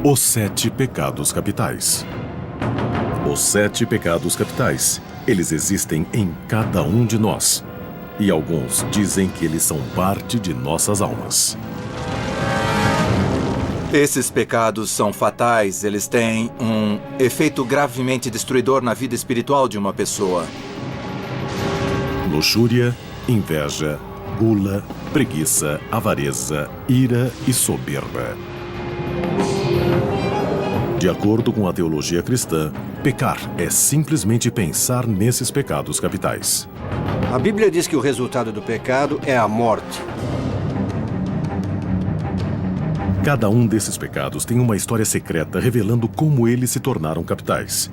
Os 7 pecados capitais. Os 7 pecados capitais, eles existem em cada um de nós. E alguns dizem que eles são parte de nossas almas. Esses pecados são fatais, eles têm um efeito gravemente destruidor na vida espiritual de uma pessoa. Luxúria, inveja, gula, preguiça, avareza, ira e soberba. De acordo com a teologia cristã, pecar é simplesmente pensar nesses pecados capitais. A Bíblia diz que o resultado do pecado é a morte. Cada um desses pecados tem uma história secreta revelando como eles se tornaram capitais.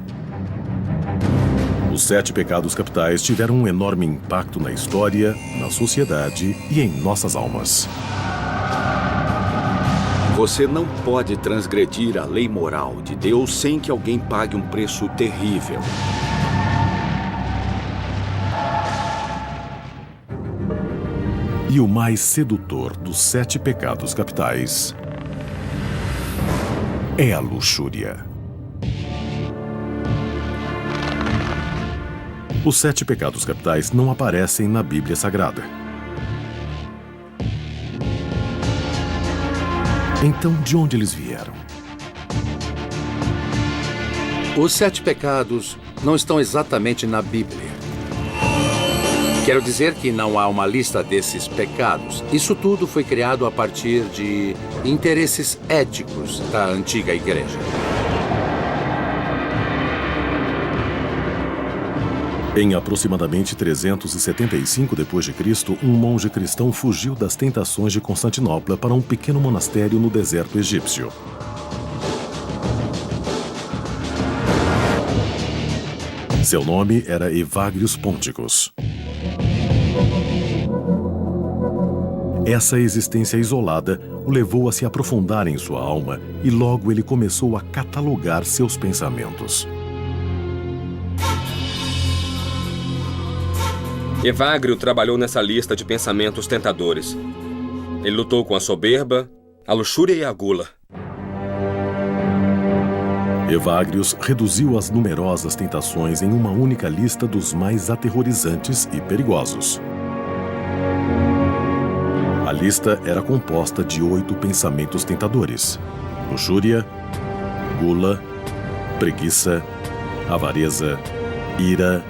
Os 7 pecados capitais tiveram um enorme impacto na história, na sociedade e em nossas almas. Você não pode transgredir a lei moral de Deus sem que alguém pague um preço terrível. E o mais sedutor dos 7 pecados capitais é a luxúria. Os 7 pecados capitais não aparecem na Bíblia Sagrada. Então, de onde eles vieram? Os 7 pecados não estão exatamente na Bíblia. Quero dizer que não há uma lista desses pecados. Isso tudo foi criado a partir de interesses éticos da antiga igreja. Em aproximadamente 375 d.C., um monge cristão fugiu das tentações de Constantinopla para um pequeno monastério no deserto egípcio. Seu nome era Evagrius Ponticus. Essa existência isolada o levou a se aprofundar em sua alma e logo ele começou a catalogar seus pensamentos. Evagrio trabalhou nessa lista de pensamentos tentadores. Ele lutou com a soberba, a luxúria e a gula. Evagrius reduziu as numerosas tentações em uma única lista dos mais aterrorizantes e perigosos. A lista era composta de 8 pensamentos tentadores: luxúria, gula, preguiça, avareza, ira,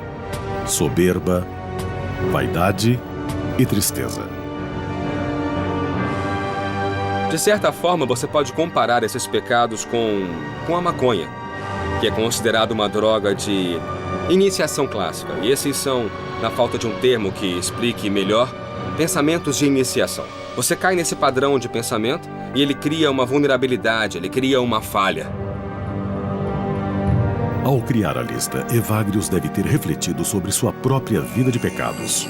soberba, vaidade e tristeza. De certa forma, você pode comparar esses pecados com a maconha, que é considerada uma droga de iniciação clássica. E esses são, na falta de um termo que explique melhor, pensamentos de iniciação. Você cai nesse padrão de pensamento e ele cria uma vulnerabilidade, ele cria uma falha. Ao criar a lista, Evagrius deve ter refletido sobre sua própria vida de pecados.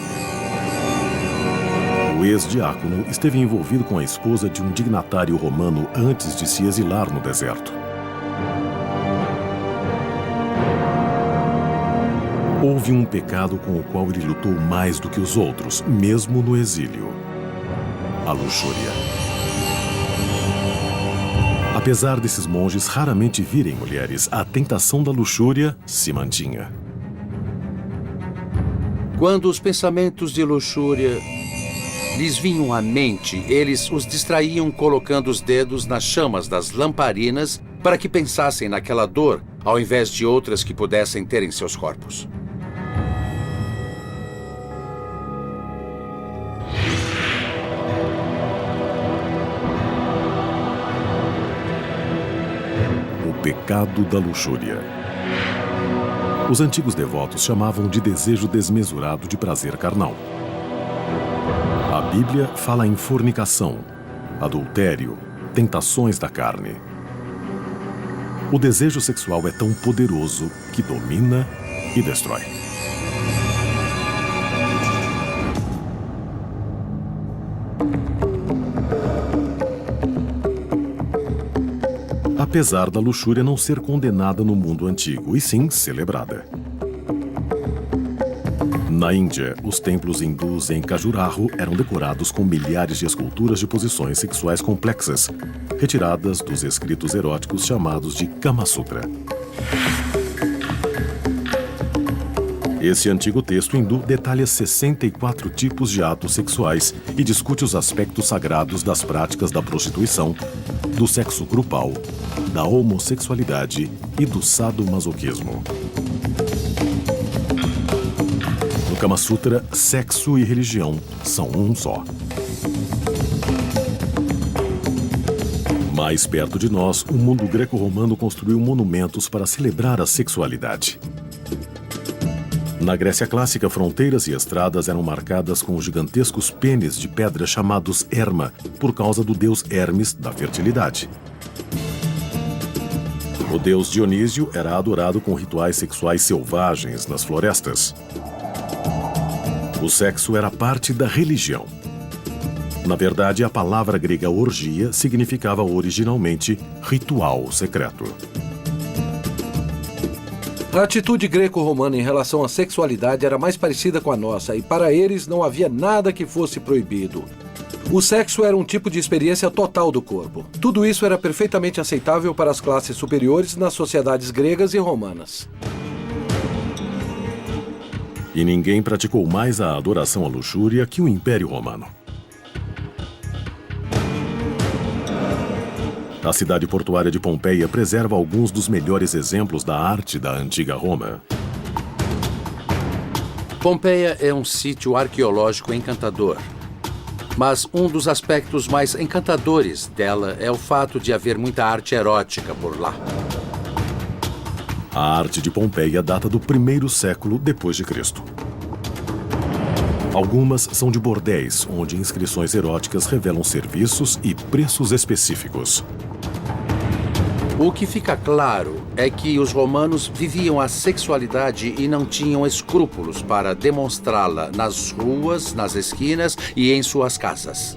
O ex-diácono esteve envolvido com a esposa de um dignatário romano antes de se exilar no deserto. Houve um pecado com o qual ele lutou mais do que os outros, mesmo no exílio: a luxúria. Apesar desses monges raramente virem mulheres, a tentação da luxúria se mantinha. Quando os pensamentos de luxúria lhes vinham à mente, eles os distraíam colocando os dedos nas chamas das lamparinas para que pensassem naquela dor, ao invés de outras que pudessem ter em seus corpos. Pecado da luxúria. Os antigos devotos chamavam de desejo desmesurado de prazer carnal. A Bíblia fala em fornicação, adultério, tentações da carne. O desejo sexual é tão poderoso que domina e destrói. Apesar da luxúria não ser condenada no mundo antigo, e sim celebrada. Na Índia, os templos hindus em Khajuraho eram decorados com milhares de esculturas de posições sexuais complexas, retiradas dos escritos eróticos chamados de Kama Sutra. Esse antigo texto hindu detalha 64 tipos de atos sexuais e discute os aspectos sagrados das práticas da prostituição, do sexo grupal, da homossexualidade e do sadomasoquismo. No Kama Sutra, sexo e religião são um só. Mais perto de nós, o mundo greco-romano construiu monumentos para celebrar a sexualidade. Na Grécia clássica, fronteiras e estradas eram marcadas com gigantescos pênis de pedra chamados Herma, por causa do deus Hermes da fertilidade. O deus Dionísio era adorado com rituais sexuais selvagens nas florestas. O sexo era parte da religião. Na verdade, a palavra grega orgia significava originalmente ritual secreto. A atitude greco-romana em relação à sexualidade era mais parecida com a nossa, e para eles não havia nada que fosse proibido. O sexo era um tipo de experiência total do corpo. Tudo isso era perfeitamente aceitável para as classes superiores nas sociedades gregas e romanas. E ninguém praticou mais a adoração à luxúria que o Império Romano. A cidade portuária de Pompeia preserva alguns dos melhores exemplos da arte da antiga Roma. Pompeia é um sítio arqueológico encantador. Mas um dos aspectos mais encantadores dela é o fato de haver muita arte erótica por lá. A arte de Pompeia data do 1º século depois de Cristo. Algumas são de bordéis, onde inscrições eróticas revelam serviços e preços específicos. O que fica claro é que os romanos viviam a sexualidade e não tinham escrúpulos para demonstrá-la nas ruas, nas esquinas e em suas casas.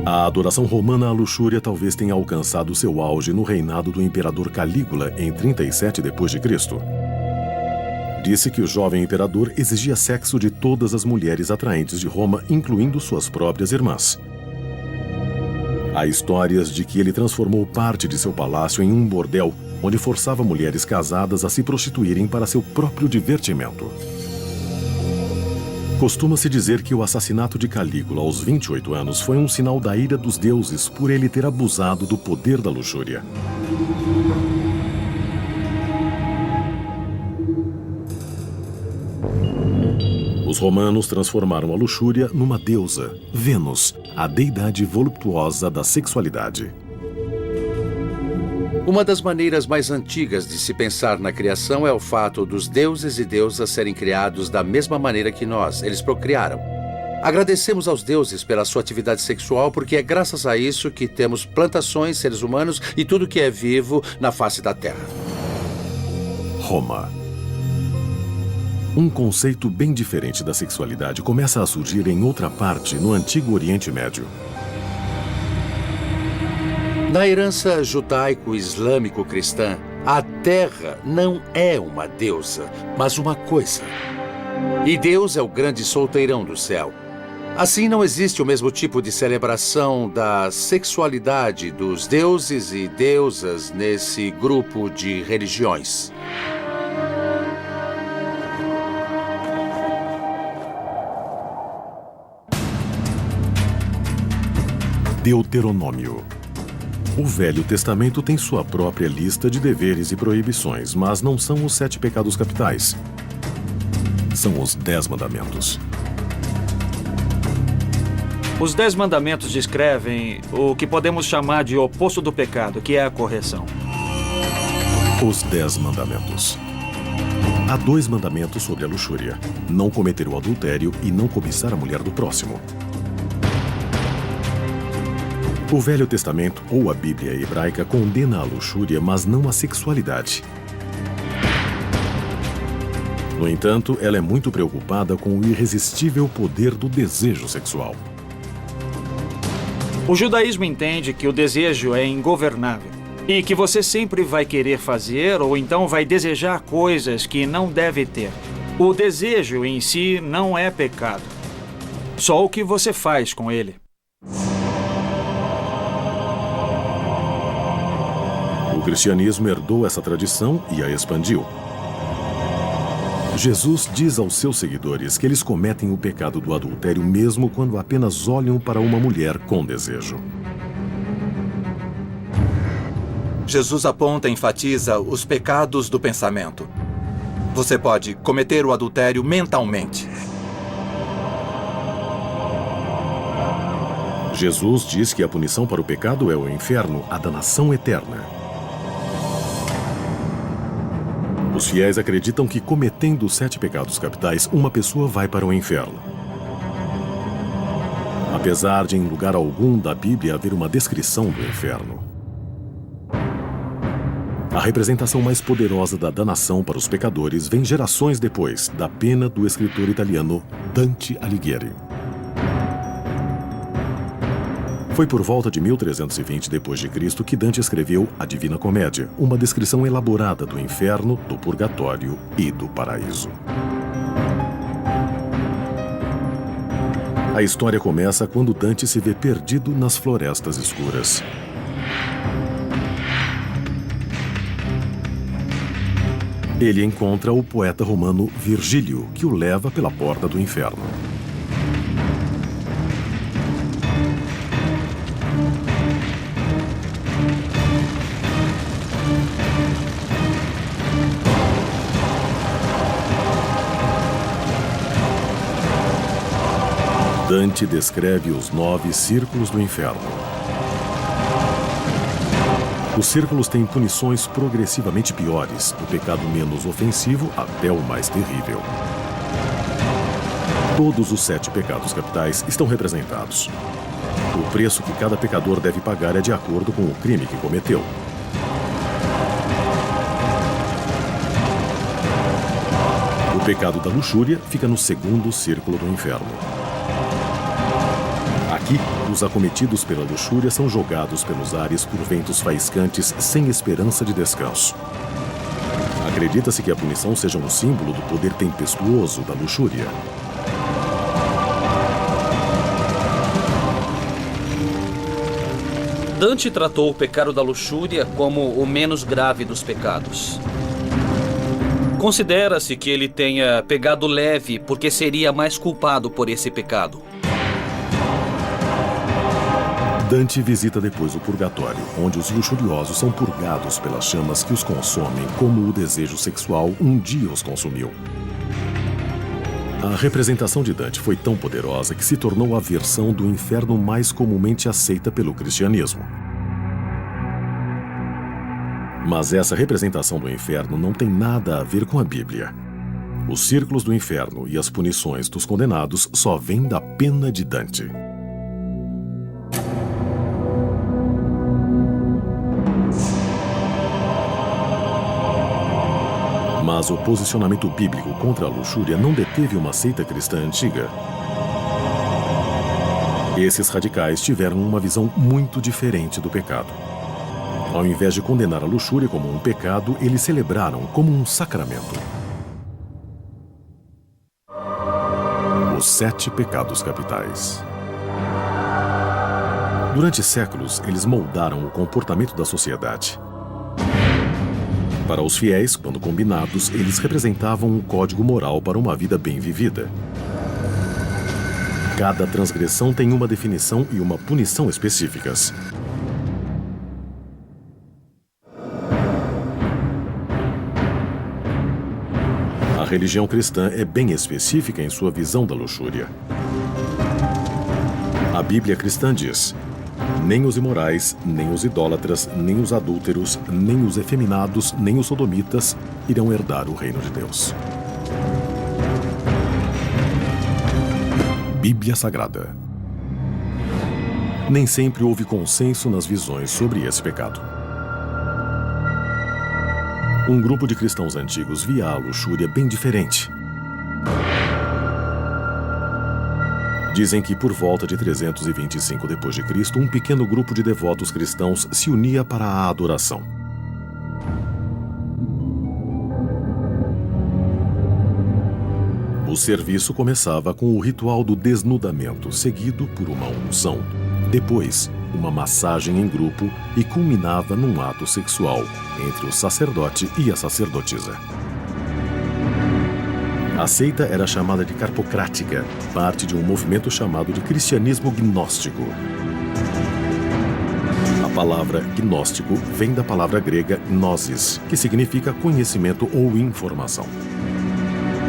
A adoração romana à luxúria talvez tenha alcançado seu auge no reinado do imperador Calígula em 37 d.C. Disse que o jovem imperador exigia sexo de todas as mulheres atraentes de Roma, incluindo suas próprias irmãs. Há histórias de que ele transformou parte de seu palácio em um bordel, onde forçava mulheres casadas a se prostituírem para seu próprio divertimento. Costuma-se dizer que o assassinato de Calígula aos 28 anos foi um sinal da ira dos deuses por ele ter abusado do poder da luxúria. Os romanos transformaram a luxúria numa deusa, Vênus, a deidade voluptuosa da sexualidade. Uma das maneiras mais antigas de se pensar na criação é o fato dos deuses e deusas serem criados da mesma maneira que nós. Eles procriaram. Agradecemos aos deuses pela sua atividade sexual, porque é graças a isso que temos plantações, seres humanos e tudo que é vivo na face da Terra. Roma. Um conceito bem diferente da sexualidade começa a surgir em outra parte, no Antigo Oriente Médio. Na herança judaico-islâmico-cristã, a Terra não é uma deusa, mas uma coisa. E Deus é o grande solteirão do céu. Assim, não existe o mesmo tipo de celebração da sexualidade dos deuses e deusas nesse grupo de religiões. Deuteronômio. O Velho Testamento tem sua própria lista de deveres e proibições, mas não são os 7 pecados capitais. São os 10 mandamentos. Os 10 mandamentos descrevem o que podemos chamar de oposto do pecado, que é a correção. Os 10 mandamentos. Há 2 mandamentos sobre a luxúria: não cometer o adultério e não cobiçar a mulher do próximo. O Velho Testamento, ou a Bíblia hebraica, condena a luxúria, mas não a sexualidade. No entanto, ela é muito preocupada com o irresistível poder do desejo sexual. O judaísmo entende que o desejo é ingovernável e que você sempre vai querer fazer ou então vai desejar coisas que não deve ter. O desejo em si não é pecado, só o que você faz com ele. cristianismo herdou essa tradição e a expandiu. Jesus diz aos seus seguidores que eles cometem o pecado do adultério mesmo quando apenas olham para uma mulher com desejo. Jesus aponta e enfatiza os pecados do pensamento. Você pode cometer o adultério mentalmente. Jesus diz que a punição para o pecado é o inferno, a danação eterna. Os fiéis acreditam que, cometendo os 7 pecados capitais, uma pessoa vai para o inferno. Apesar de, em lugar algum da Bíblia, haver uma descrição do inferno. A representação mais poderosa da danação para os pecadores vem gerações depois da pena do escritor italiano Dante Alighieri. Foi por volta de 1320 d.C. que Dante escreveu a Divina Comédia, uma descrição elaborada do inferno, do purgatório e do paraíso. A história começa quando Dante se vê perdido nas florestas escuras. Ele encontra o poeta romano Virgílio, que o leva pela porta do inferno. Dante descreve os 9 círculos do inferno. Os círculos têm punições progressivamente piores, do pecado menos ofensivo até o mais terrível. Todos os 7 pecados capitais estão representados. O preço que cada pecador deve pagar é de acordo com o crime que cometeu. O pecado da luxúria fica no 2º círculo do inferno. Aqui, os acometidos pela luxúria são jogados pelos ares por ventos faiscantes sem esperança de descanso. Acredita-se que a punição seja um símbolo do poder tempestuoso da luxúria. Dante tratou o pecado da luxúria como o menos grave dos pecados. Considera-se que ele tenha pegado leve porque seria mais culpado por esse pecado. Dante visita depois o purgatório, onde os luxuriosos são purgados pelas chamas que os consomem, como o desejo sexual um dia os consumiu. A representação de Dante foi tão poderosa que se tornou a versão do inferno mais comumente aceita pelo cristianismo. Mas essa representação do inferno não tem nada a ver com a Bíblia. Os círculos do inferno e as punições dos condenados só vêm da pena de Dante. Mas o posicionamento bíblico contra a luxúria não deteve uma seita cristã antiga. Esses radicais tiveram uma visão muito diferente do pecado. Ao invés de condenar a luxúria como um pecado, eles celebraram como um sacramento. Os 7 pecados capitais. Durante séculos, eles moldaram o comportamento da sociedade. Para os fiéis, quando combinados, eles representavam um código moral para uma vida bem vivida. Cada transgressão tem uma definição e uma punição específicas. A religião cristã é bem específica em sua visão da luxúria. A Bíblia cristã diz: nem os imorais, nem os idólatras, nem os adúlteros, nem os efeminados, nem os sodomitas irão herdar o reino de Deus. Bíblia Sagrada. Nem sempre houve consenso nas visões sobre esse pecado. Um grupo de cristãos antigos via a luxúria bem diferente. Dizem que por volta de 325 d.C., um pequeno grupo de devotos cristãos se unia para a adoração. O serviço começava com o ritual do desnudamento, seguido por uma unção. Depois, uma massagem em grupo e culminava num ato sexual entre o sacerdote e a sacerdotisa. A seita era chamada de carpocrática, parte de um movimento chamado de cristianismo gnóstico. A palavra gnóstico vem da palavra grega gnosis, que significa conhecimento ou informação.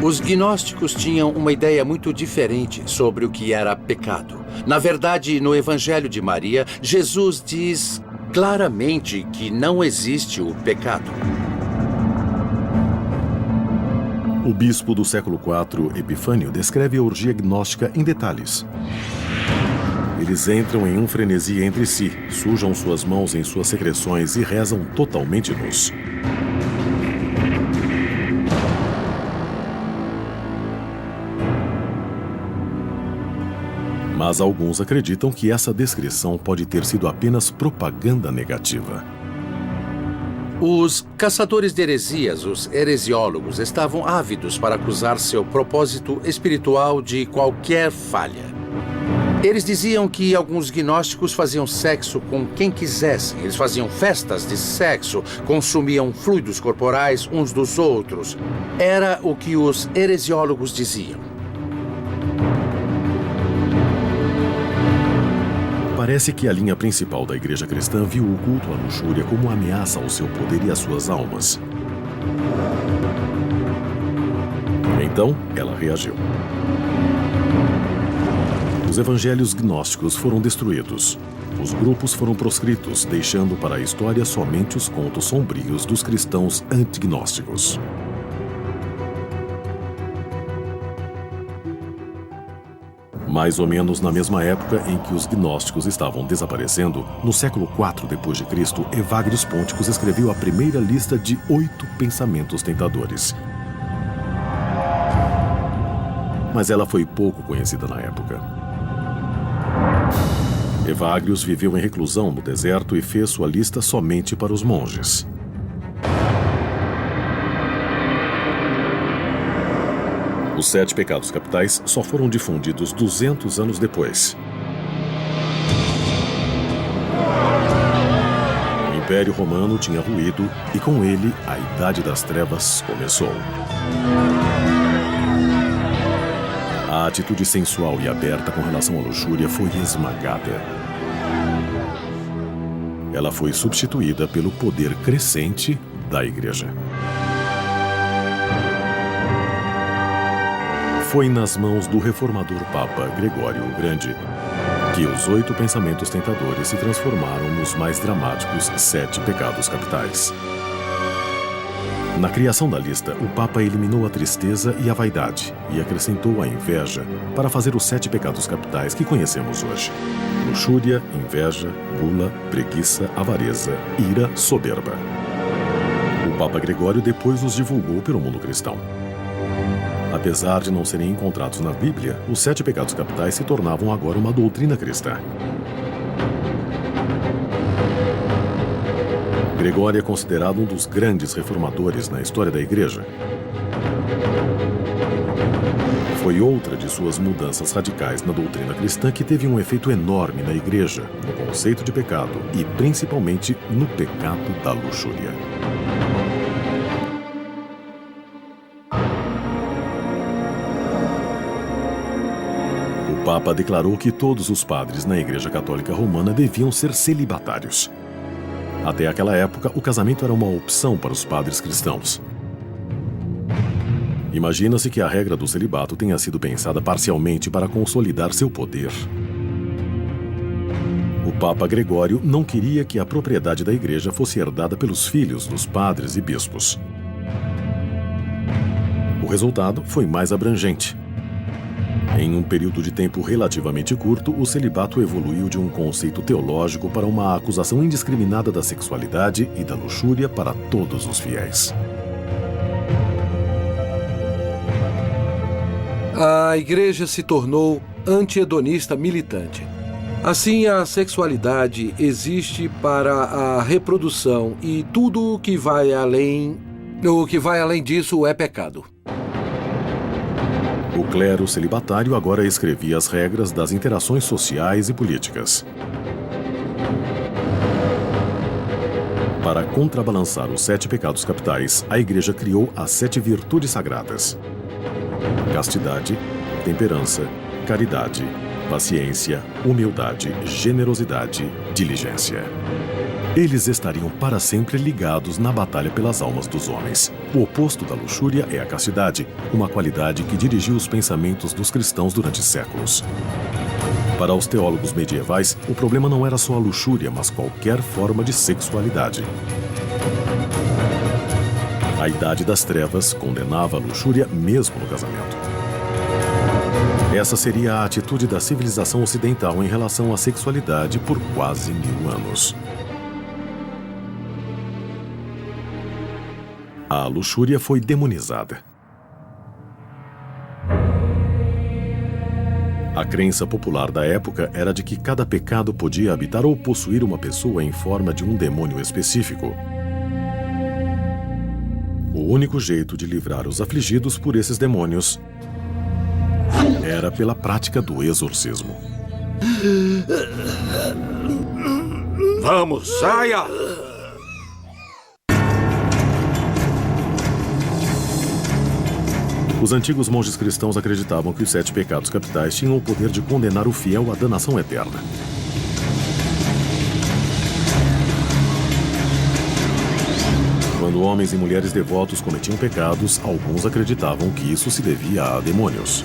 Os gnósticos tinham uma ideia muito diferente sobre o que era pecado. Na verdade, no Evangelho de Maria, Jesus diz claramente que não existe o pecado. O bispo do século IV, Epifânio, descreve a orgia gnóstica em detalhes. Eles entram em um frenesi entre si, sujam suas mãos em suas secreções e rezam totalmente nus. Mas alguns acreditam que essa descrição pode ter sido apenas propaganda negativa. Os caçadores de heresias, os heresiólogos, estavam ávidos para acusar seu propósito espiritual de qualquer falha. Eles diziam que alguns gnósticos faziam sexo com quem quisessem. Eles faziam festas de sexo, consumiam fluidos corporais uns dos outros. Era o que os heresiólogos diziam. Parece que a linha principal da igreja cristã viu o culto à luxúria como uma ameaça ao seu poder e às suas almas. Então, ela reagiu. Os evangelhos gnósticos foram destruídos. Os grupos foram proscritos, deixando para a história somente os contos sombrios dos cristãos antignósticos. Mais ou menos na mesma época em que os gnósticos estavam desaparecendo, no século IV d.C., Evagrius Ponticus escreveu a primeira lista de 8 pensamentos tentadores. Mas ela foi pouco conhecida na época. Evagrius viveu em reclusão no deserto e fez sua lista somente para os monges. Os 7 pecados capitais só foram difundidos 200 anos depois. O Império Romano tinha ruído e, com ele, a Idade das Trevas começou. A atitude sensual e aberta com relação à luxúria foi esmagada. Ela foi substituída pelo poder crescente da Igreja. Foi nas mãos do reformador Papa Gregório o Grande que os 8 pensamentos tentadores se transformaram nos mais dramáticos 7 pecados capitais. Na criação da lista, o Papa eliminou a tristeza e a vaidade e acrescentou a inveja para fazer os 7 pecados capitais que conhecemos hoje: luxúria, inveja, gula, preguiça, avareza, ira, soberba. O Papa Gregório depois os divulgou pelo mundo cristão. Apesar de não serem encontrados na Bíblia, os 7 pecados capitais se tornavam agora uma doutrina cristã. Gregório é considerado um dos grandes reformadores na história da Igreja. Foi outra de suas mudanças radicais na doutrina cristã que teve um efeito enorme na Igreja, no conceito de pecado e principalmente no pecado da luxúria. O Papa declarou que todos os padres na Igreja Católica Romana deviam ser celibatários. Até aquela época, o casamento era uma opção para os padres cristãos. Imagina-se que a regra do celibato tenha sido pensada parcialmente para consolidar seu poder. O Papa Gregório não queria que a propriedade da Igreja fosse herdada pelos filhos dos padres e bispos. O resultado foi mais abrangente. Em um período de tempo relativamente curto, o celibato evoluiu de um conceito teológico para uma acusação indiscriminada da sexualidade e da luxúria para todos os fiéis. A igreja se tornou anti-hedonista militante. Assim, a sexualidade existe para a reprodução e tudo o que vai além disso é pecado. O clero celibatário agora escrevia as regras das interações sociais e políticas. Para contrabalançar os 7 pecados capitais, a Igreja criou as 7 virtudes sagradas: castidade, temperança, caridade, paciência, humildade, generosidade, diligência. Eles estariam para sempre ligados na batalha pelas almas dos homens. O oposto da luxúria é a castidade, uma qualidade que dirigiu os pensamentos dos cristãos durante séculos. Para os teólogos medievais, o problema não era só a luxúria, mas qualquer forma de sexualidade. A Idade das Trevas condenava a luxúria mesmo no casamento. Essa seria a atitude da civilização ocidental em relação à sexualidade por quase 1000 anos. A luxúria foi demonizada. A crença popular da época era de que cada pecado podia habitar ou possuir uma pessoa em forma de um demônio específico. O único jeito de livrar os afligidos por esses demônios era pela prática do exorcismo. Vamos, saia! Os antigos monges cristãos acreditavam que os 7 pecados capitais tinham o poder de condenar o fiel à danação eterna. Quando homens e mulheres devotos cometiam pecados, alguns acreditavam que isso se devia a demônios.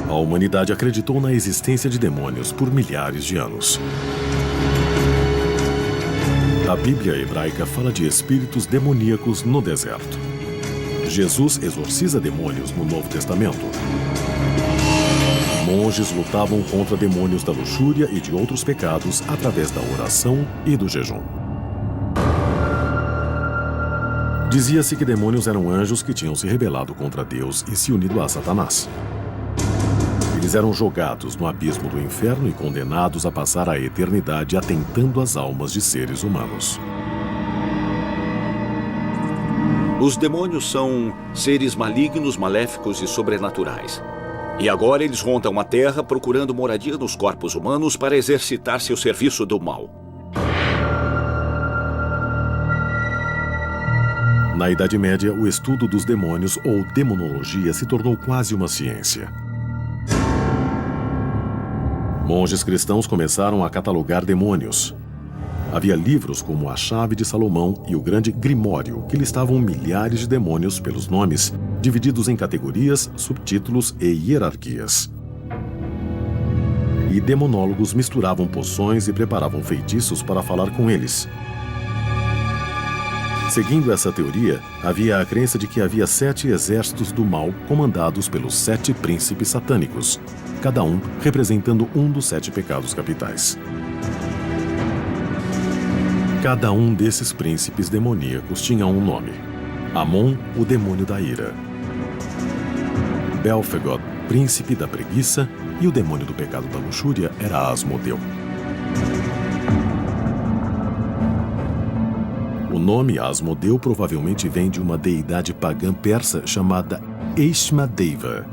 A humanidade acreditou na existência de demônios por milhares de anos. A Bíblia hebraica fala de espíritos demoníacos no deserto. Jesus exorciza demônios no Novo Testamento. Monges lutavam contra demônios da luxúria e de outros pecados através da oração e do jejum. Dizia-se que demônios eram anjos que tinham se rebelado contra Deus e se unido a Satanás. Eles eram jogados no abismo do inferno e condenados a passar a eternidade atentando às almas de seres humanos. Os demônios são seres malignos, maléficos e sobrenaturais. E agora eles rondam a Terra procurando moradia nos corpos humanos para exercitar seu serviço do mal. Na Idade Média, o estudo dos demônios ou demonologia se tornou quase uma ciência. Monges cristãos começaram a catalogar demônios. Havia livros como A Chave de Salomão e o Grande Grimório, que listavam milhares de demônios pelos nomes, divididos em categorias, subtítulos e hierarquias. E demonólogos misturavam poções e preparavam feitiços para falar com eles. Seguindo essa teoria, havia a crença de que havia 7 exércitos do mal comandados pelos 7 príncipes satânicos, cada um representando um dos 7 pecados capitais. Cada um desses príncipes demoníacos tinha um nome. Amon, o demônio da ira. Belfegor, príncipe da preguiça, e o demônio do pecado da luxúria era Asmodeu. O nome Asmodeu provavelmente vem de uma deidade pagã persa chamada Eishmadeva.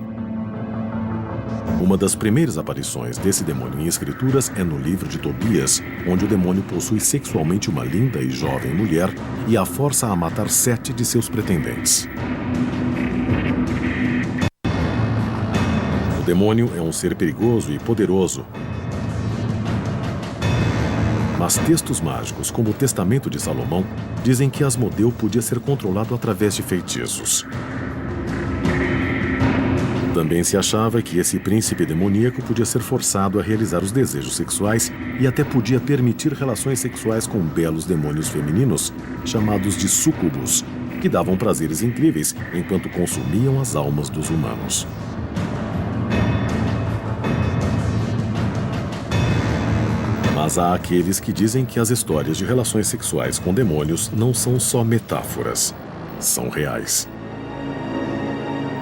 Uma das primeiras aparições desse demônio em escrituras é no livro de Tobias, onde o demônio possui sexualmente uma linda e jovem mulher e a força a matar 7 de seus pretendentes. O demônio é um ser perigoso e poderoso. Mas textos mágicos, como o Testamento de Salomão, dizem que Asmodeu podia ser controlado através de feitiços. Também se achava que esse príncipe demoníaco podia ser forçado a realizar os desejos sexuais e até podia permitir relações sexuais com belos demônios femininos, chamados de súcubos, que davam prazeres incríveis enquanto consumiam as almas dos humanos. Mas há aqueles que dizem que as histórias de relações sexuais com demônios não são só metáforas, são reais.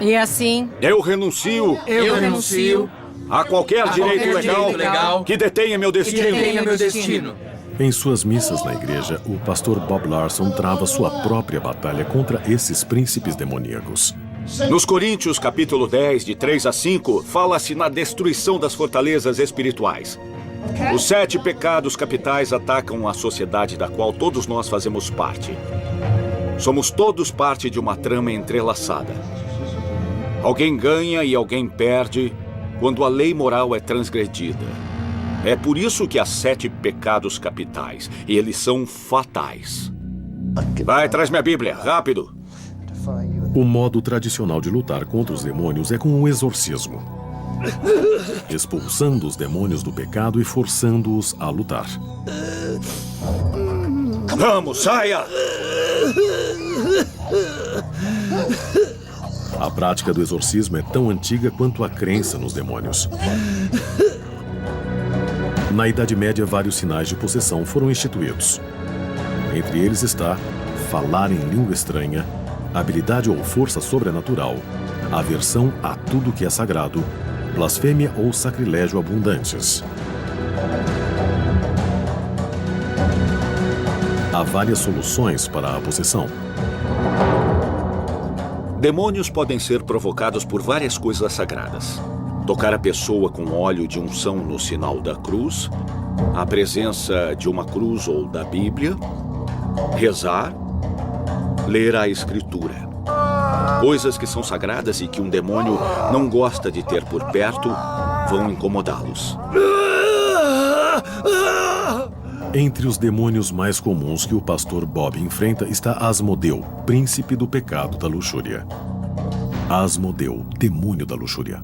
E assim... Eu renuncio a qualquer direito legal que detenha meu destino. Em suas missas na igreja, o pastor Bob Larson trava sua própria batalha contra esses príncipes demoníacos. Nos Coríntios, capítulo 10, de 3 a 5, fala-se na destruição das fortalezas espirituais. Os 7 pecados capitais atacam a sociedade da qual todos nós fazemos parte. Somos todos parte de uma trama entrelaçada. Alguém ganha e alguém perde quando a lei moral é transgredida. É por isso que há 7 pecados capitais, e eles são fatais. Vai, traz minha Bíblia, rápido. O modo tradicional de lutar contra os demônios é com o exorcismo, expulsando os demônios do pecado e forçando-os a lutar. Vamos, saia! A prática do exorcismo é tão antiga quanto a crença nos demônios. Na Idade Média, vários sinais de possessão foram instituídos. Entre eles está falar em língua estranha, habilidade ou força sobrenatural, aversão a tudo que é sagrado, blasfêmia ou sacrilégio abundantes. Há várias soluções para a possessão. Demônios podem ser provocados por várias coisas sagradas. Tocar a pessoa com óleo de unção no sinal da cruz, a presença de uma cruz ou da Bíblia, rezar, ler a Escritura. Coisas que são sagradas e que um demônio não gosta de ter por perto vão incomodá-los. Entre os demônios mais comuns que o pastor Bob enfrenta está Asmodeu, príncipe do pecado da luxúria. Asmodeu, demônio da luxúria.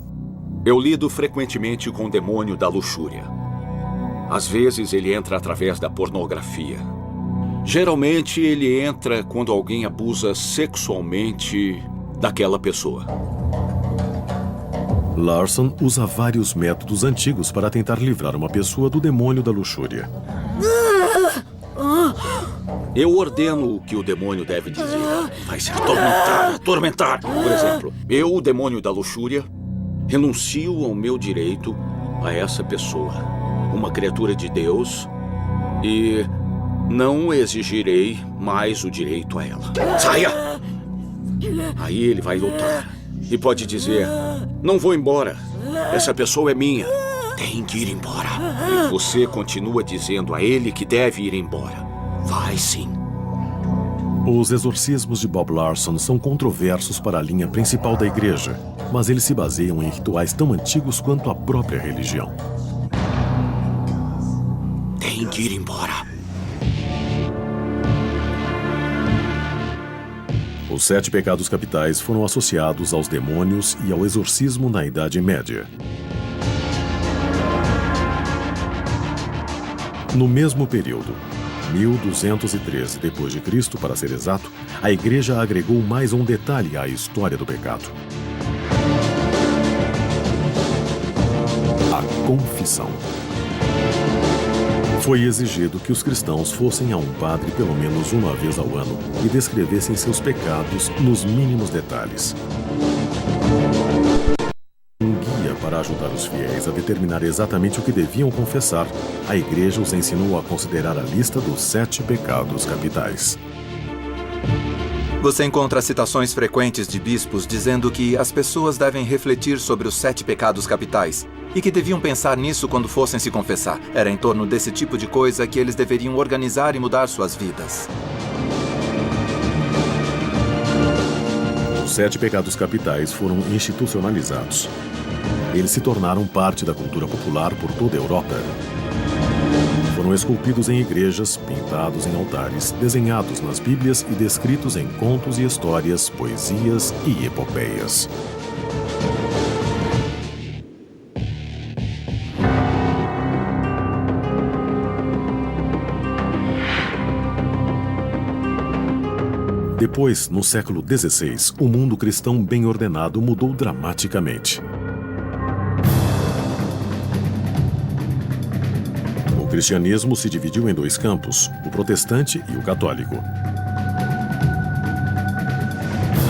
Eu lido frequentemente com o demônio da luxúria. Às vezes ele entra através da pornografia. Geralmente ele entra quando alguém abusa sexualmente daquela pessoa. Larson usa vários métodos antigos para tentar livrar uma pessoa do demônio da luxúria. Eu ordeno o que o demônio deve dizer. Vai se atormentar, atormentar. Por exemplo, eu, o demônio da luxúria, renuncio ao meu direito a essa pessoa, uma criatura de Deus, e não exigirei mais o direito a ela. Saia! Aí ele vai lutar e pode dizer: não vou embora, essa pessoa é minha, tem que ir embora. E você continua dizendo a ele que deve ir embora. Vai sim. Os exorcismos de Bob Larson são controversos para a linha principal da igreja, mas eles se baseiam em rituais tão antigos quanto a própria religião. Tem que ir embora. Os 7 pecados capitais foram associados aos demônios e ao exorcismo na Idade Média. No mesmo período, 1213 d.C., para ser exato, a Igreja agregou mais um detalhe à história do pecado: a confissão. Foi exigido que os cristãos fossem a um padre pelo menos uma vez ao ano e descrevessem seus pecados nos mínimos detalhes. Um guia para ajudar os fiéis a determinar exatamente o que deviam confessar, a Igreja os ensinou a considerar a lista dos 7 pecados capitais. Você encontra citações frequentes de bispos dizendo que as pessoas devem refletir sobre os 7 pecados capitais e que deviam pensar nisso quando fossem se confessar. Era em torno desse tipo de coisa que eles deveriam organizar e mudar suas vidas. Os 7 pecados capitais foram institucionalizados. Eles se tornaram parte da cultura popular por toda a Europa. Foram esculpidos em igrejas, pintados em altares, desenhados nas Bíblias e descritos em contos e histórias, poesias e epopeias. Depois, no século XVI, o mundo cristão bem ordenado mudou dramaticamente. O cristianismo se dividiu em 2 campos, o protestante e o católico.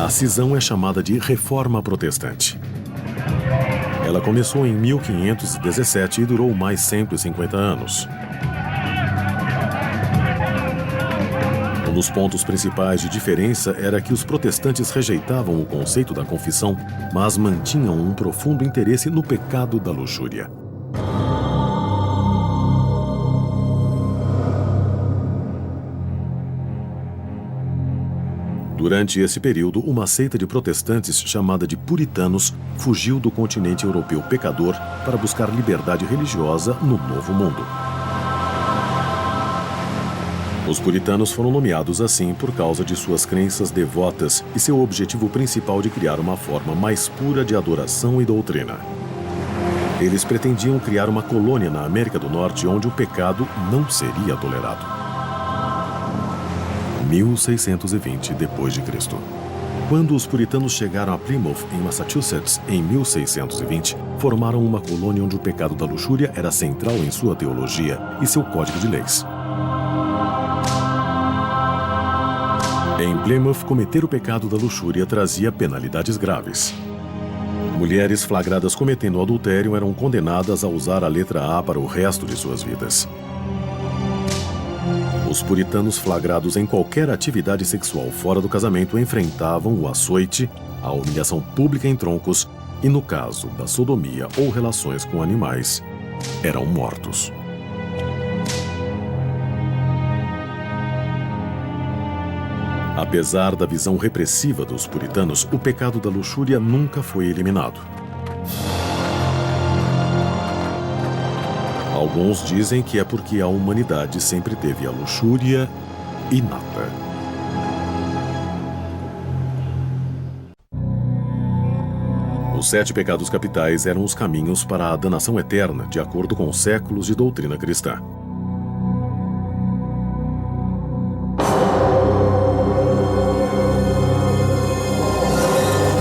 A cisão é chamada de Reforma Protestante. Ela começou em 1517 e durou mais 150 anos. Um dos pontos principais de diferença era que os protestantes rejeitavam o conceito da confissão, mas mantinham um profundo interesse no pecado da luxúria. Durante esse período, uma seita de protestantes chamada de puritanos fugiu do continente europeu pecador para buscar liberdade religiosa no Novo Mundo. Os puritanos foram nomeados assim por causa de suas crenças devotas e seu objetivo principal de criar uma forma mais pura de adoração e doutrina. Eles pretendiam criar uma colônia na América do Norte onde o pecado não seria tolerado. 1620 d.C. Quando os puritanos chegaram a Plymouth, em Massachusetts, em 1620, formaram uma colônia onde o pecado da luxúria era central em sua teologia e seu código de leis. Em Plymouth, cometer o pecado da luxúria trazia penalidades graves. Mulheres flagradas cometendo adultério eram condenadas a usar a letra A para o resto de suas vidas. Os puritanos flagrados em qualquer atividade sexual fora do casamento enfrentavam o açoite, a humilhação pública em troncos e, no caso da sodomia ou relações com animais, eram mortos. Apesar da visão repressiva dos puritanos, o pecado da luxúria nunca foi eliminado. Alguns dizem que é porque a humanidade sempre teve a luxúria inata. Os 7 pecados capitais eram os caminhos para a danação eterna, de acordo com séculos de doutrina cristã.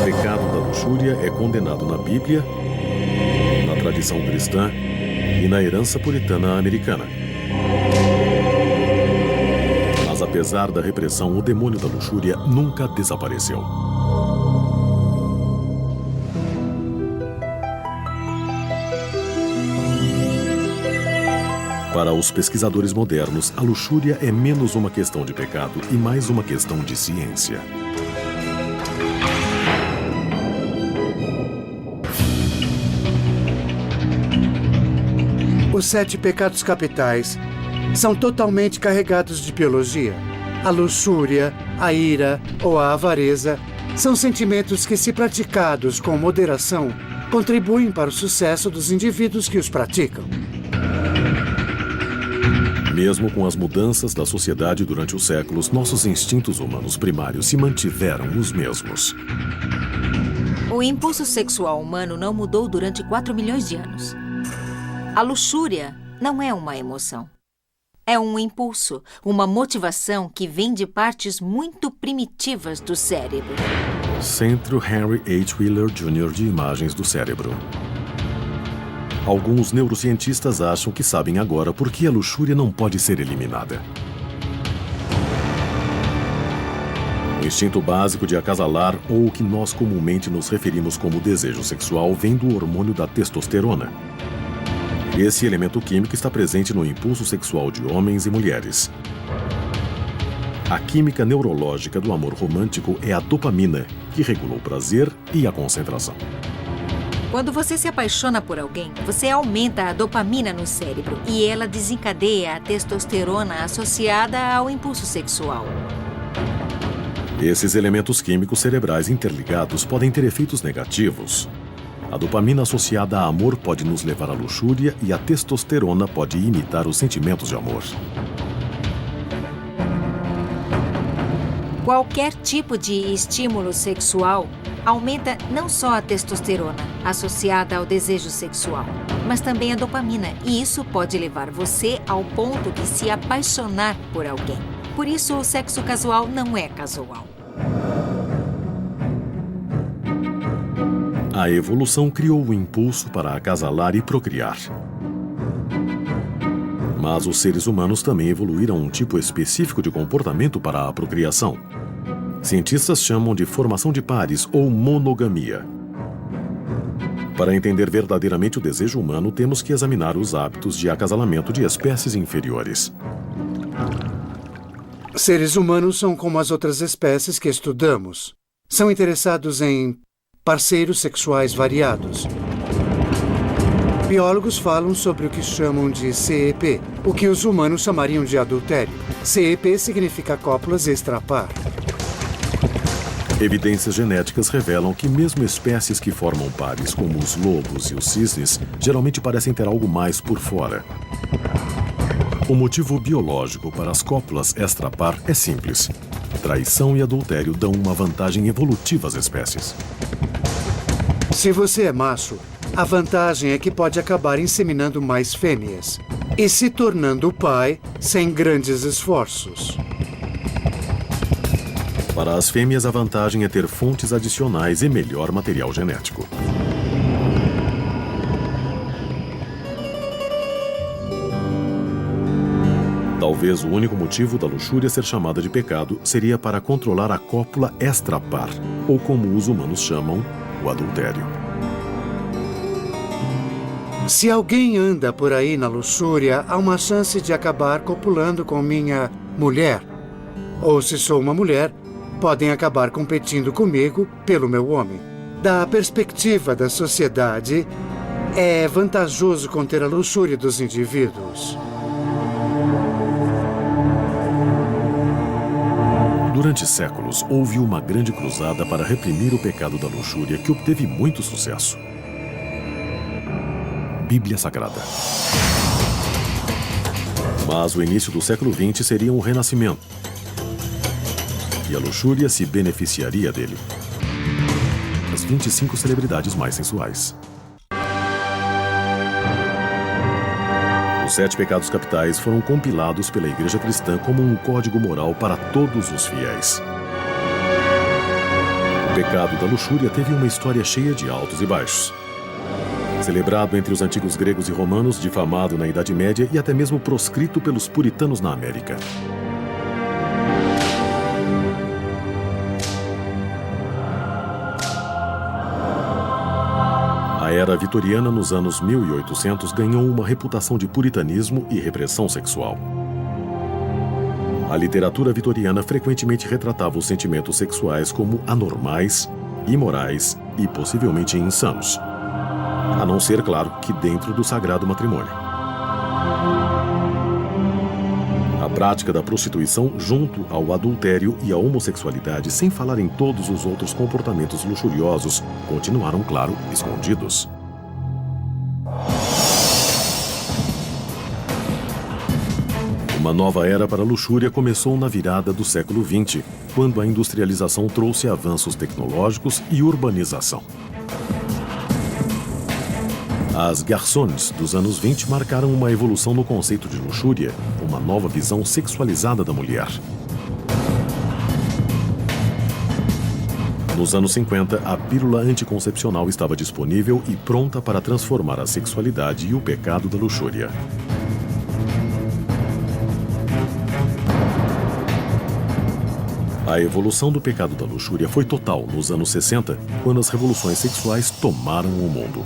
O pecado da luxúria é condenado na Bíblia, na tradição cristã e na herança puritana americana. Mas apesar da repressão, o demônio da luxúria nunca desapareceu. Para os pesquisadores modernos, a luxúria é menos uma questão de pecado e mais uma questão de ciência. Os 7 pecados capitais são totalmente carregados de biologia. A luxúria, a ira ou a avareza são sentimentos que, se praticados com moderação, contribuem para o sucesso dos indivíduos que os praticam. Mesmo com as mudanças da sociedade durante os séculos, nossos instintos humanos primários se mantiveram os mesmos. O impulso sexual humano não mudou durante 4 milhões de anos. A luxúria não é uma emoção. É um impulso, uma motivação que vem de partes muito primitivas do cérebro. Centro Henry H. Wheeler Jr. de Imagens do Cérebro. Alguns neurocientistas acham que sabem agora por que a luxúria não pode ser eliminada. O instinto básico de acasalar, ou o que nós comumente nos referimos como desejo sexual, vem do hormônio da testosterona. Esse elemento químico está presente no impulso sexual de homens e mulheres. A química neurológica do amor romântico é a dopamina, que regula o prazer e a concentração. Quando você se apaixona por alguém, você aumenta a dopamina no cérebro e ela desencadeia a testosterona associada ao impulso sexual. Esses elementos químicos cerebrais interligados podem ter efeitos negativos. A dopamina associada a amor pode nos levar à luxúria e a testosterona pode imitar os sentimentos de amor. Qualquer tipo de estímulo sexual aumenta não só a testosterona, associada ao desejo sexual, mas também a dopamina, e isso pode levar você ao ponto de se apaixonar por alguém. Por isso, o sexo casual não é casual. A evolução criou o impulso para acasalar e procriar. Mas os seres humanos também evoluíram um tipo específico de comportamento para a procriação. Cientistas chamam de formação de pares ou monogamia. Para entender verdadeiramente o desejo humano, temos que examinar os hábitos de acasalamento de espécies inferiores. Seres humanos são como as outras espécies que estudamos. São interessados em parceiros sexuais variados. Biólogos falam sobre o que chamam de CEP, o que os humanos chamariam de adultério. CEP significa cópulas extrapar. Evidências genéticas revelam que mesmo espécies que formam pares, como os lobos e os cisnes, geralmente parecem ter algo mais por fora. O motivo biológico para as cópulas extrapar é simples. Traição e adultério dão uma vantagem evolutiva às espécies. Se você é macho, a vantagem é que pode acabar inseminando mais fêmeas e se tornando pai sem grandes esforços. Para as fêmeas, a vantagem é ter fontes adicionais e melhor material genético. Talvez o único motivo da luxúria ser chamada de pecado seria para controlar a cópula extrapar, ou como os humanos chamam, o adultério. Se alguém anda por aí na luxúria, há uma chance de acabar copulando com minha mulher. Ou se sou uma mulher, podem acabar competindo comigo pelo meu homem. Da perspectiva da sociedade, é vantajoso conter a luxúria dos indivíduos. Durante séculos, houve uma grande cruzada para reprimir o pecado da luxúria que obteve muito sucesso. Bíblia Sagrada. Mas o início do século XX seria um renascimento. E a luxúria se beneficiaria dele. As 25 celebridades mais sensuais. Os 7 pecados capitais foram compilados pela Igreja Cristã como um código moral para todos os fiéis. O pecado da luxúria teve uma história cheia de altos e baixos. Celebrado entre os antigos gregos e romanos, difamado na Idade Média e até mesmo proscrito pelos puritanos na América. A era vitoriana, nos anos 1800, ganhou uma reputação de puritanismo e repressão sexual. A literatura vitoriana frequentemente retratava os sentimentos sexuais como anormais, imorais e possivelmente insanos. A não ser, claro, que dentro do sagrado matrimônio. A prática da prostituição junto ao adultério e à homossexualidade, sem falar em todos os outros comportamentos luxuriosos, continuaram, claro, escondidos. Uma nova era para a luxúria começou na virada do século XX, quando a industrialização trouxe avanços tecnológicos e urbanização. As garçons dos anos 20 marcaram uma evolução no conceito de luxúria, uma nova visão sexualizada da mulher. Nos anos 50, a pílula anticoncepcional estava disponível e pronta para transformar a sexualidade e o pecado da luxúria. A evolução do pecado da luxúria foi total nos anos 60, quando as revoluções sexuais tomaram o mundo.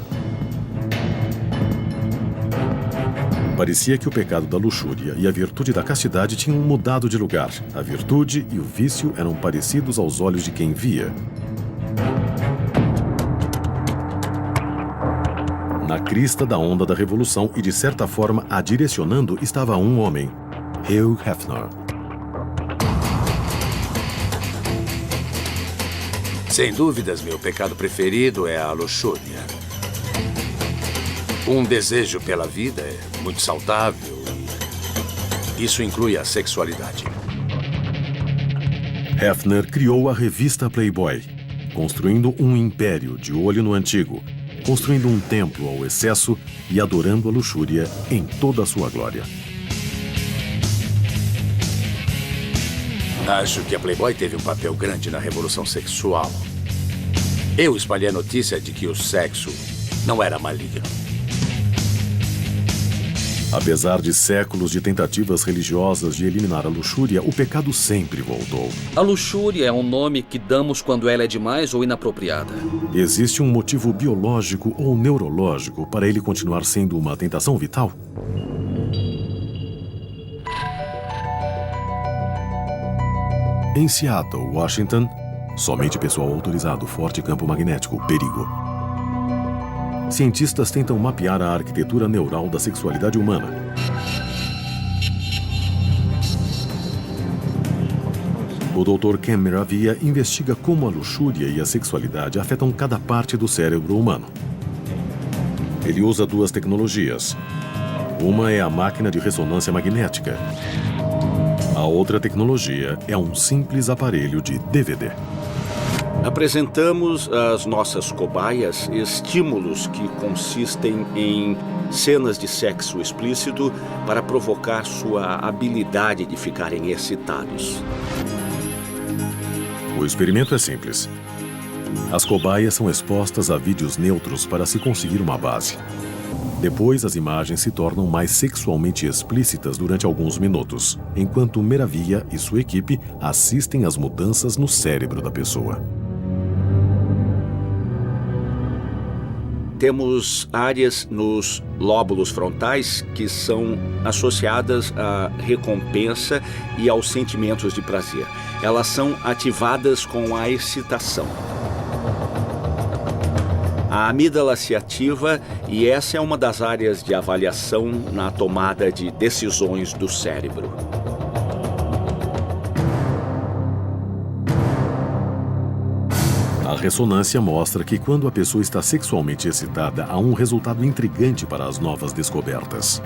Parecia que o pecado da luxúria e a virtude da castidade tinham mudado de lugar. A virtude e o vício eram parecidos aos olhos de quem via. Na crista da onda da revolução e, de certa forma, a direcionando estava um homem, Hugh Hefner. Sem dúvidas, meu pecado preferido é a luxúria. Um desejo pela vida é muito saudável. Isso inclui a sexualidade. Hefner criou a revista Playboy, construindo um império de olho no antigo, construindo um templo ao excesso e adorando a luxúria em toda a sua glória. Acho que a Playboy teve um papel grande na revolução sexual. Eu espalhei a notícia de que o sexo não era maligno. Apesar de séculos de tentativas religiosas de eliminar a luxúria, o pecado sempre voltou. A luxúria é um nome que damos quando ela é demais ou inapropriada. Existe um motivo biológico ou neurológico para ele continuar sendo uma tentação vital? Em Seattle, Washington, somente pessoal autorizado, forte campo magnético, perigo. Cientistas tentam mapear a arquitetura neural da sexualidade humana. O Dr. Ken Meravia investiga como a luxúria e a sexualidade afetam cada parte do cérebro humano. Ele usa duas tecnologias. Uma é a máquina de ressonância magnética. A outra tecnologia é um simples aparelho de DVD. Apresentamos às nossas cobaias estímulos que consistem em cenas de sexo explícito para provocar sua habilidade de ficarem excitados. O experimento é simples. As cobaias são expostas a vídeos neutros para se conseguir uma base. Depois, as imagens se tornam mais sexualmente explícitas durante alguns minutos, enquanto Meravia e sua equipe assistem às mudanças no cérebro da pessoa. Temos áreas nos lóbulos frontais que são associadas à recompensa e aos sentimentos de prazer. Elas são ativadas com a excitação. A amígdala se ativa e essa é uma das áreas de avaliação na tomada de decisões do cérebro. A ressonância mostra que quando a pessoa está sexualmente excitada, há um resultado intrigante para as novas descobertas.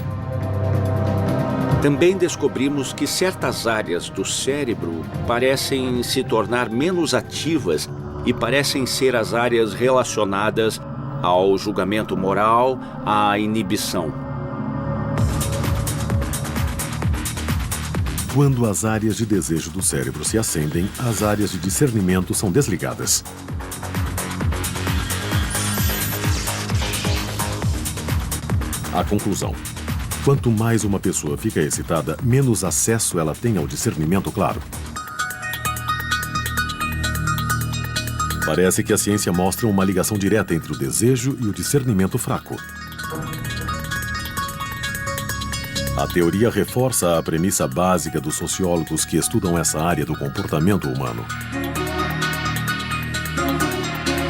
Também descobrimos que certas áreas do cérebro parecem se tornar menos ativas e parecem ser as áreas relacionadas ao julgamento moral, à inibição. Quando as áreas de desejo do cérebro se acendem, as áreas de discernimento são desligadas. A conclusão: quanto mais uma pessoa fica excitada, menos acesso ela tem ao discernimento claro. Parece que a ciência mostra uma ligação direta entre o desejo e o discernimento fraco. A teoria reforça a premissa básica dos sociólogos que estudam essa área do comportamento humano.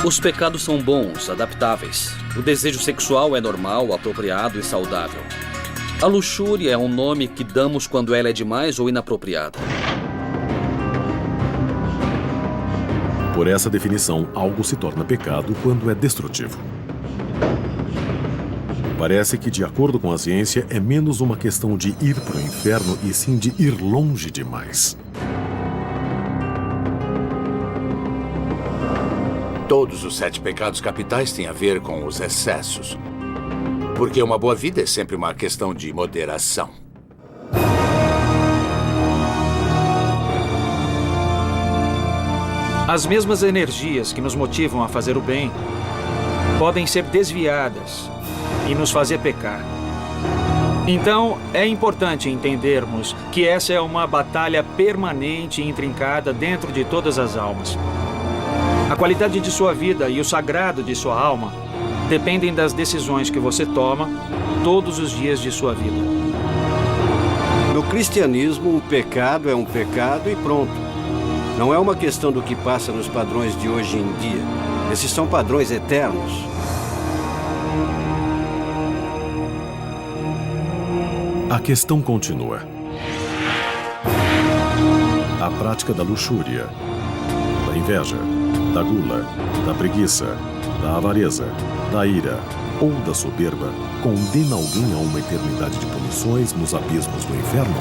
Os pecados são bons, adaptáveis. O desejo sexual é normal, apropriado e saudável. A luxúria é um nome que damos quando ela é demais ou inapropriada. Por essa definição, algo se torna pecado quando é destrutivo. Parece que, de acordo com a ciência, é menos uma questão de ir para o inferno e sim de ir longe demais. Todos os 7 pecados capitais têm a ver com os excessos. Porque uma boa vida é sempre uma questão de moderação. As mesmas energias que nos motivam a fazer o bem podem ser desviadas e nos fazer pecar. Então, é importante entendermos que essa é uma batalha permanente e intrincada dentro de todas as almas. A qualidade de sua vida e o sagrado de sua alma dependem das decisões que você toma todos os dias de sua vida. No cristianismo, um pecado é um pecado e pronto. Não é uma questão do que passa nos padrões de hoje em dia. Esses são padrões eternos. A questão continua. A prática da luxúria, da inveja, da gula, da preguiça, da avareza, da ira ou da soberba condena alguém a uma eternidade de punições nos abismos do inferno?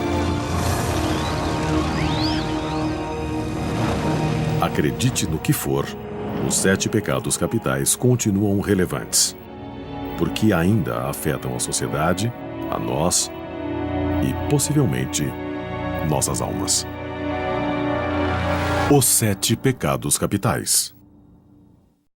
Acredite no que for, os 7 pecados capitais continuam relevantes, porque ainda afetam a sociedade, a nós e, possivelmente, nossas almas. Os 7 pecados capitais.